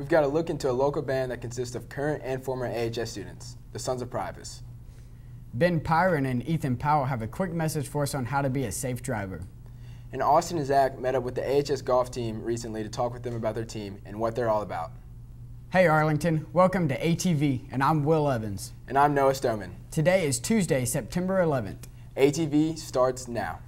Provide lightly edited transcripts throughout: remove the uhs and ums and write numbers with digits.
We've got a look into a local band that consists of current and former AHS students, the Sons of Priapus. Ben Pyron and Ethan Powell have a quick message for us on how to be a safe driver. And Austin and Zach met up with the AHS golf team recently to talk with them about their team and what they're all about. Hey Arlington, welcome to ATV, and I'm Will Evans. And I'm Noah Stoneman. Today is Tuesday, September 11th. ATV starts now.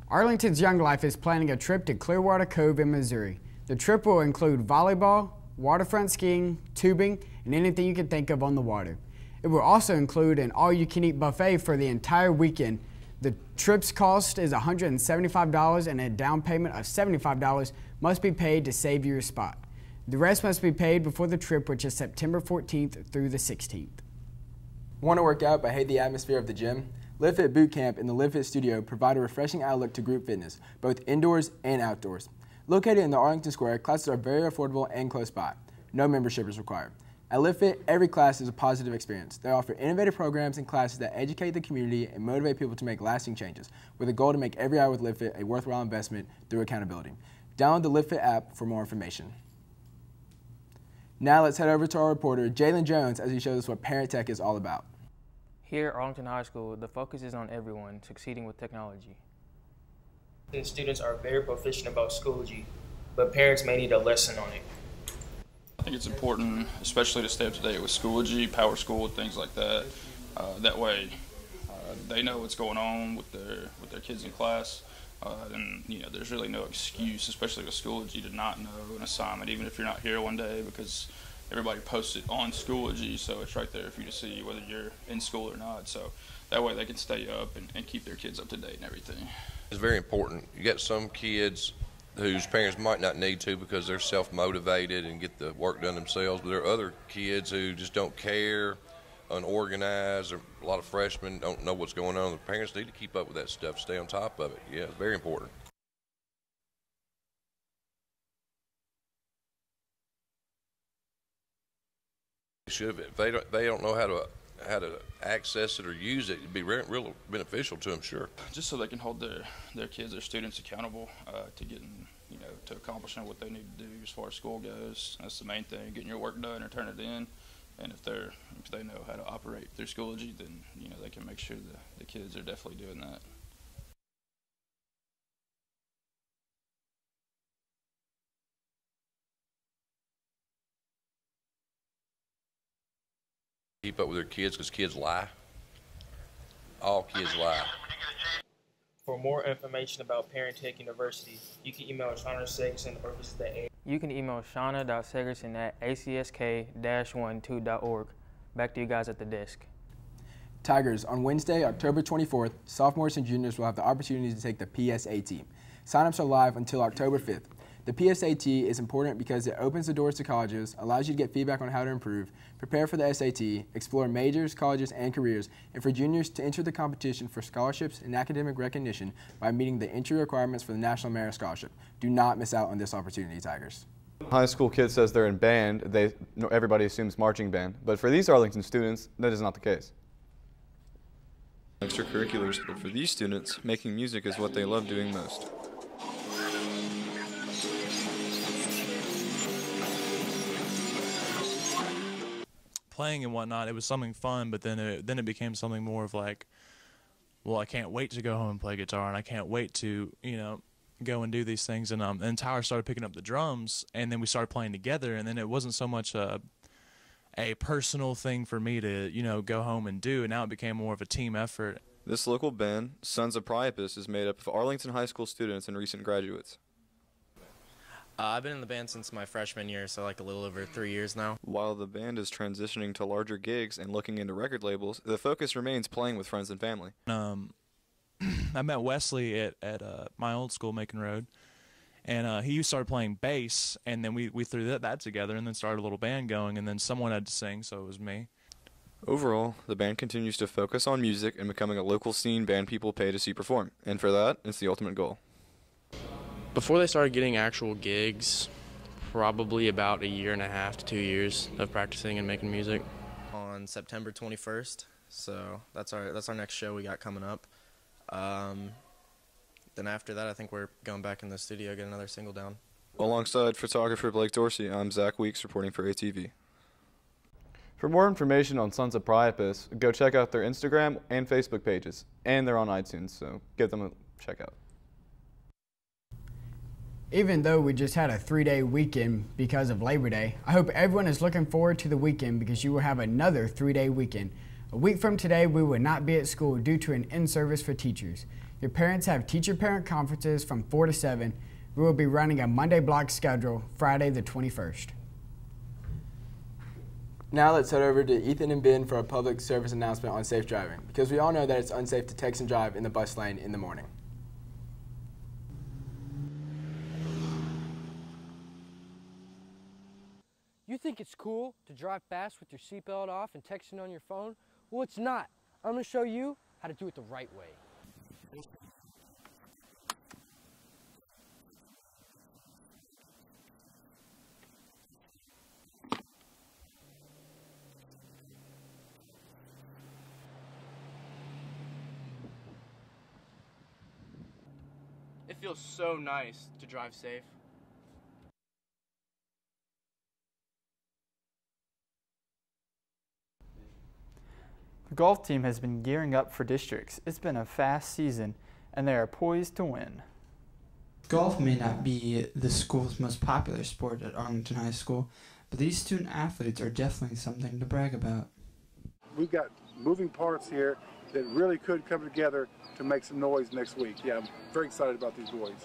Arlington's Young Life is planning a trip to Clearwater Cove in Missouri. The trip will include volleyball, waterfront skiing, tubing, and anything you can think of on the water. It will also include an all-you-can-eat buffet for the entire weekend. The trip's cost is $175 and a down payment of $75 must be paid to save you a spot. The rest must be paid before the trip, which is September 14th through the 16th. Want to work out but hate the atmosphere of the gym? Live Fit Boot Camp and the Live Fit Studio provide a refreshing outlook to group fitness, both indoors and outdoors. Located in the Arlington Square, classes are very affordable and close by. No membership is required. At Live Fit, every class is a positive experience. They offer innovative programs and classes that educate the community and motivate people to make lasting changes, with a goal to make every hour with Live Fit a worthwhile investment through accountability. Download the Live Fit app for more information. Now let's head over to our reporter, Jalen Jones, as he shows us what Parent Tech is all about. Here at Arlington High School, the focus is on everyone succeeding with technology. The students are very proficient about Schoology, but parents may need a lesson on it. I think it's important, especially to stay up to date with Schoology, Power School, things like that. That way, they know what's going on with their kids in class, and there's really no excuse, especially with Schoology, to not know an assignment, even if you're not here one day, because everybody posts it on Schoology, so it's right there for you to see whether you're in school or not. So that way they can stay up and keep their kids up to date and everything. It's very important. You got some kids whose parents might not need to because they're self-motivated and get the work done themselves, but there are other kids who just don't care, unorganized, or a lot of freshmen don't know what's going on. The parents need to keep up with that stuff, stay on top of it. Yeah, it's very important. Should if they don't know how to access it or use it, it'd be real beneficial to them, sure. Just so they can hold their kids, their students accountable to getting, to accomplishing what they need to do as far as school goes. That's the main thing, getting your work done or turn it in. And if they know how to operate their Schoology, then they can make sure the kids are definitely doing that. Keep up with their kids because kids lie. All kids lie. For more information about Parent Tech University, you can email Shauna Segerson or visit the You can email shauna.segerson@acs-12.org. Back to you guys at the desk. Tigers, on Wednesday, October 24th, sophomores and juniors will have the opportunity to take the PSAT. Sign-ups are live until October 5th. The PSAT is important because it opens the doors to colleges, allows you to get feedback on how to improve, prepare for the SAT, explore majors, colleges, and careers, and for juniors to enter the competition for scholarships and academic recognition by meeting the entry requirements for the National Merit Scholarship. Do not miss out on this opportunity, Tigers. High school kid says they're in band, everybody assumes marching band, but for these Arlington students, that is not the case. Extracurriculars, but for these students, making music is what they love doing most. Playing and whatnot, it was something fun, but then it became something more of like, well, I can't wait to go home and play guitar, and I can't wait to go and do these things. And Tyler started picking up the drums, and then we started playing together, and then it wasn't so much a personal thing for me to go home and do, and now it became more of a team effort. This local band, Sons of Priapus, is made up of Arlington High School students and recent graduates. I've been in the band since my freshman year, so like a little over 3 years now. While the band is transitioning to larger gigs and looking into record labels, the focus remains playing with friends and family. I met Wesley at my old school, Macon Road, And he started playing bass, and then we threw that together and then started a little band going, and then someone had to sing, so it was me. Overall, the band continues to focus on music and becoming a local scene band people pay to see perform, and for that, it's the ultimate goal. Before they started getting actual gigs, probably about 1.5 to 2 years of practicing and making music. On September 21st, so that's our next show we got coming up. Then after that, I think we're going back in the studio, get another single down. Alongside photographer Blake Dorsey, I'm Zach Weeks reporting for ATV. For more information on Sons of Priapus, go check out their Instagram and Facebook pages, and they're on iTunes, so give them a check out. Even though we just had a 3-day weekend because of Labor Day, I hope everyone is looking forward to the weekend because you will have another 3-day weekend. A week from today, we will not be at school due to an in-service for teachers. Your parents have teacher-parent conferences from 4 to 7. We will be running a Monday block schedule Friday the 21st. Now let's head over to Ethan and Ben for a public service announcement on safe driving, because we all know that it's unsafe to text and drive in the bus lane in the morning. You think it's cool to drive fast with your seatbelt off and texting on your phone? Well, it's not. I'm going to show you how to do it the right way. It feels so nice to drive safe. The golf team has been gearing up for districts. It's been a fast season, and they are poised to win. Golf may not be the school's most popular sport at Arlington High School, but these student athletes are definitely something to brag about. We've got moving parts here that really could come together to make some noise next week. Yeah, I'm very excited about these boys.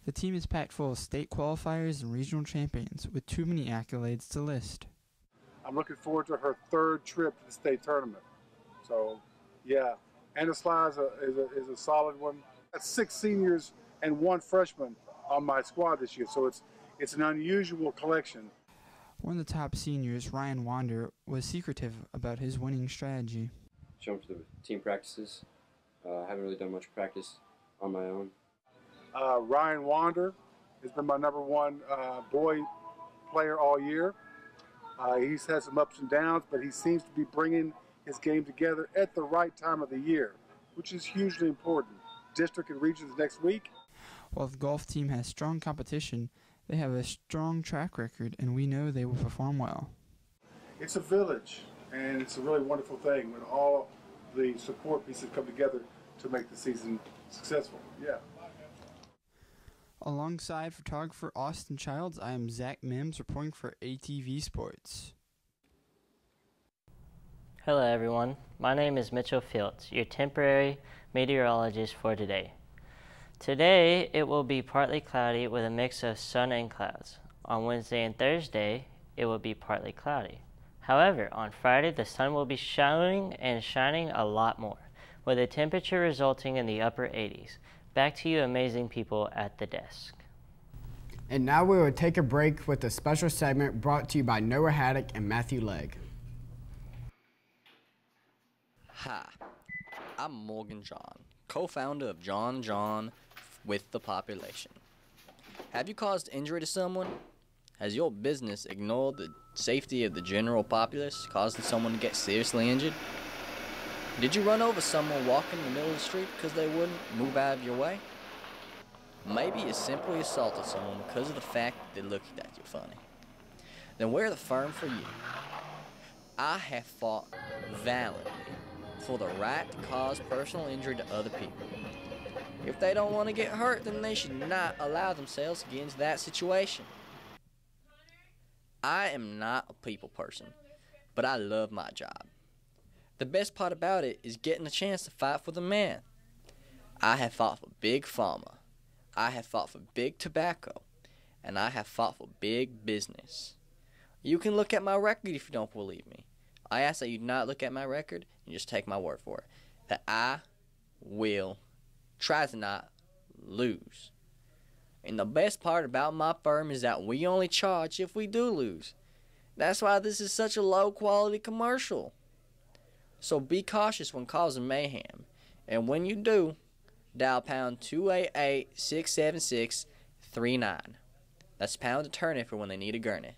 The team is packed full of state qualifiers and regional champions, with too many accolades to list. I'm looking forward to her 3rd trip to the state tournament. So, yeah, Anna Sly is a solid one. That's 6 seniors and 1 freshman on my squad this year, so it's an unusual collection. One of the top seniors, Ryan Wander, was secretive about his winning strategy. Show up to the team practices. I haven't really done much practice on my own. Ryan Wander has been my #1 boy player all year. He's had some ups and downs, but he seems to be bringing his game together at the right time of the year, which is hugely important. District and regions next week. While the golf team has strong competition, they have a strong track record, and we know they will perform well. It's a village, and it's a really wonderful thing when all the support pieces come together to make the season successful. Yeah. Alongside photographer Austin Childs, I am Zach Mims reporting for ATV Sports. Hello everyone, my name is Mitchell Fields, your temporary meteorologist for today. Today it will be partly cloudy with a mix of sun and clouds. On Wednesday and Thursday it will be partly cloudy. However, on Friday the sun will be showing and shining a lot more, with a temperature resulting in the upper 80s. Back to you amazing people at the desk. And now we will take a break with a special segment brought to you by Noah Haddock and Matthew Legg. Hi, I'm Morgan John, co-founder of John with the Population. Have you caused injury to someone? Has your business ignored the safety of the general populace, causing someone to get seriously injured? Did you run over someone walking in the middle of the street because they wouldn't move out of your way? Maybe you simply assaulted someone because of the fact that they looked at you funny. Then we're the firm for you. I have fought valiantly for the right to cause personal injury to other people. If they don't want to get hurt, then they should not allow themselves to get into that situation. I am not a people person, but I love my job. The best part about it is getting a chance to fight for the man. I have fought for Big Pharma. I have fought for Big Tobacco. And I have fought for Big Business. You can look at my record if you don't believe me. I ask that you not look at my record and just take my word for it. That I will try to not lose. And the best part about my firm is that we only charge if we do lose. That's why this is such a low quality commercial. So be cautious when causing mayhem. And when you do, dial pound 288-676-39. That's pound attorney for when they need a gurney.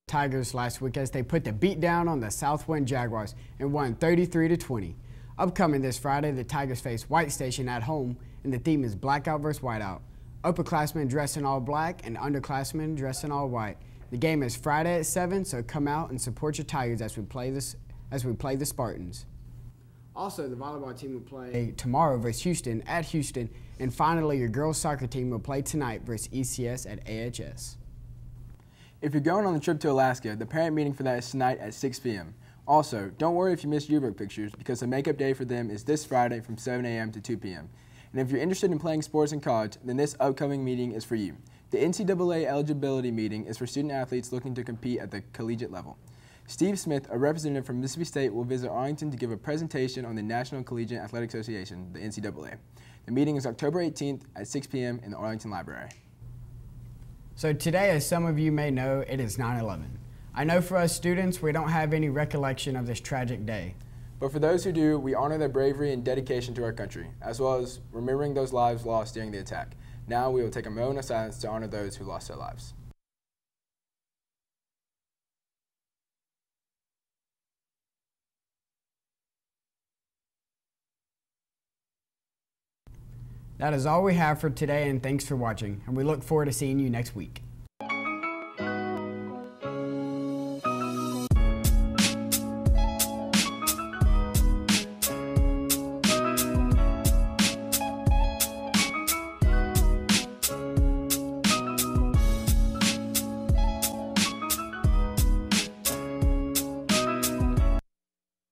Tigers last week as they put the beat down on the Southwind Jaguars and won 33-20. Upcoming this Friday, the Tigers face White Station at home, and the theme is Blackout vs. Whiteout. Upperclassmen dress in all black and underclassmen dress in all white. The game is Friday at 7, so come out and support your Tigers as we play the Spartans. Also, the volleyball team will play tomorrow versus Houston at Houston, and finally, your girls soccer team will play tonight versus ECS at AHS. If you're going on the trip to Alaska, the parent meeting for that is tonight at 6 p.m. Also, don't worry if you missed yearbook pictures, because the makeup day for them is this Friday from 7 a.m. to 2 p.m. And if you're interested in playing sports in college, then this upcoming meeting is for you. The NCAA eligibility meeting is for student athletes looking to compete at the collegiate level. Steve Smith, a representative from Mississippi State, will visit Arlington to give a presentation on the National Collegiate Athletic Association, the NCAA. The meeting is October 18th at 6 p.m. in the Arlington Library. So today, as some of you may know, it is 9/11. I know for us students, we don't have any recollection of this tragic day. But for those who do, we honor their bravery and dedication to our country, as well as remembering those lives lost during the attack. Now we will take a moment of silence to honor those who lost their lives. That is all we have for today, and thanks for watching, and we look forward to seeing you next week.